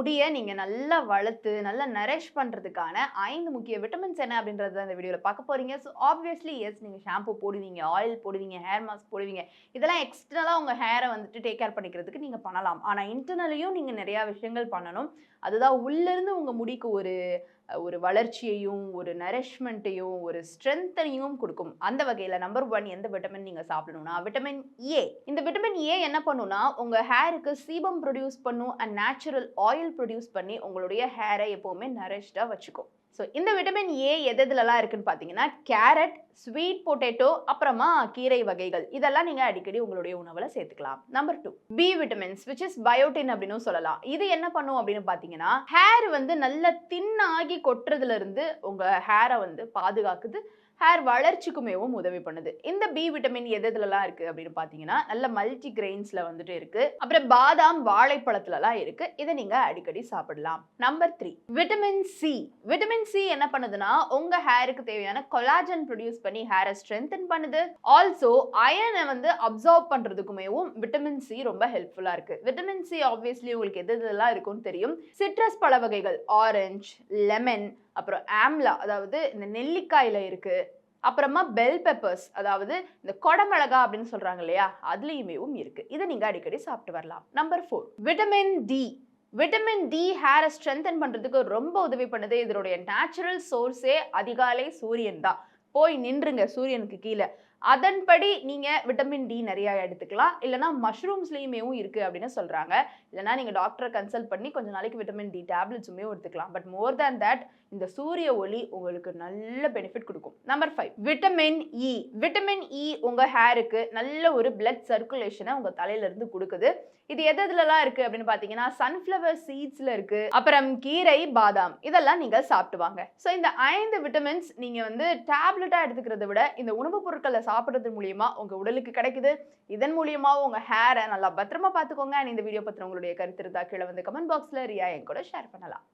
முடிய நீங்க நல்லா வளர்த்து, நல்லா நரிஷ் பண்றதுக்கான 5 முக்கிய விட்டமின்ஸ் என்ன அப்படின்றத இந்த வீடியோல பார்க்க போறீங்க. ஸோ ஆப்வியஸ்லி எஸ் நீங்க ஷாம்பு போடுவீங்க, ஆயில் போடுவீங்க, ஹேர் மாஸ்க் போடுவீங்க. இதெல்லாம் எக்ஸ்டர்னலா உங்க ஹேர வந்துட்டு டேக் கேர் பண்ணிக்கிறதுக்கு நீங்க பண்ணலாம். ஆனா இன்டர்னலியும் நீங்க நிறைய விஷயங்கள் பண்ணணும். அதுதான் உள்ள இருந்து உங்க முடிக்கு ஒரு ஒரு வளர்ச்சியையும், ஒரு நரிஷ்மென்ட்டையும், ஒரு ஸ்ட்ரெங்தனையும் குடுக்கும். அந்த வகையில நம்பர் 1 எந்த விட்டமின் நீங்க சாப்பிடணும்னா, விட்டமின் ஏ. இந்த விட்டமின் ஏ என்ன பண்ணும்னா, உங்க ஹேருக்கு சீபம் புரொடியூஸ் பண்ணும் அண்ட் நேச்சுரல் ஆயில் புரொடியூஸ் பண்ணி உங்களுடைய ஹேர எப்பவுமே நரிஷ்டா வச்சுக்கும். ஸோ இந்த விட்டமின் ஏ எதுலலாம் இருக்குன்னு பார்த்தீங்கன்னா, கேரட், ஸ்வீட் பொட்டேட்டோ, அப்புறமா கீரை வகைகள். இதெல்லாம் நீங்க அடிக்கடி உங்களுடைய உணவுல சேர்த்துக்கலாம். Number 2 B vitamins which is biotin அப்படின்னும் சொல்லலாம். இது என்ன பண்ணும் அப்படின்னு பார்த்தீங்கன்னா, ஹேர் வந்து நல்ல தின் ஆகி கொட்டுறதுல இருந்து உங்க ஹேர வந்து பாதுகாக்குது. ஹேர் வளர்ச்சிக்குமேவும் உதவி பண்ணுது. இந்த பி விட்டமின் எதுலலாம் இருக்கு அப்படின்னு பார்த்தீங்கன்னா, நல்ல மல்டி கிரெயின்ஸ்ல வந்துட்டு இருக்கு. அப்புறம் பாதாம், வாழைப்பழத்துலலாம் இருக்கு. இதை நீங்க அடிக்கடி சாப்பிடலாம். Number 3 vitamin C. Vitamin C என்ன பண்ணுதுன்னா, உங்க ஹேருக்கு தேவையான கொலாஜன் ப்ரொடியூஸ் பண்ணி ஹேரை ஸ்ட்ரென்தன் பண்ணுது. ஆல்சோ அயனை வந்து அப்சார்ப் பண்றதுக்குமேவும் விட்டமின் சி ரொம்ப ஹெல்ப்ஃபுல்லா இருக்கு. விட்டமின் சி ஆப்வியஸ்லி உங்களுக்கு எதுலாம் இருக்கும்னு தெரியும். சிட்ரஸ் பழ வகைகள் ஆரஞ்சு, லெமன், அப்புறம் ஆம்லா அதாவது இந்த நெல்லிக்காயில இருக்கு. அப்புறமா பெல் பெப்பர்ஸ் அதாவது இந்த கொடமிளகா அப்படின்னு சொல்றாங்க இல்லையா, அதுலயுமேவும் இருக்கு. இதை நீங்க அடிக்கடி சாப்பிட்டு வரலாம். Number 4 vitamin D. Vitamin D ஹேரை ஸ்ட்ரென்தன் பண்றதுக்கு ரொம்ப உதவி பண்ணுது. இதனுடைய நேச்சுரல் சோர்ஸே அதிகாலை சூரியன் தான். போய் நின்றுங்க சூரியனுக்கு கீழே. அதன்படி நீங்க விட்டமின் டி நிறைய எடுத்துக்கலாம். இல்லைன்னா மஷ்ரூம்ஸ்லயுமேவும் இருக்கு அப்படின்னு சொல்றாங்க. இல்லைன்னா நீங்க டாக்டரை கன்சல்ட் பண்ணி கொஞ்ச நாளைக்கு விட்டமின் டி டேப்லெட்ஸுமே எடுத்துக்கலாம். பட் மோர் தேன் தட் இந்த சூரிய ஒளி உங்களுக்கு நல்ல பெனிஃபிட் கொடுக்கும். Number 5 vitamin E. Vitamin E உங்க ஹேருக்கு நல்ல ஒரு பிளட் சர்க்குலேஷனை உங்க தலையில இருந்து கொடுக்குது. இது எதுலலாம் இருக்கு அப்படின்னு பாத்தீங்கன்னா, சன்ஃபிளவர் சீட்ஸ்ல இருக்கு. அப்புறம் கீரை, பாதாம் இதெல்லாம் நீங்க சாப்பிட்டு வாங்க. ஸோ இந்த 5 விட்டமின்ஸ் நீங்க வந்து டேப்லெட்டா எடுத்துக்கிறத விட இந்த உணவுப் பொருட்களை சாப்பிடுறது மூலியமா உங்க உடலுக்கு கிடைக்குது. இதன் மூலியமா உங்க ஹேரை நல்லா பத்திரமா பார்த்துக்கோங்க. இந்த வீடியோ பத்தின உங்களுடைய கருத்து இருந்தா கீழே வந்து கமெண்ட் பாக்ஸ்ல ரியா என் கூட ஷேர் பண்ணலாம்.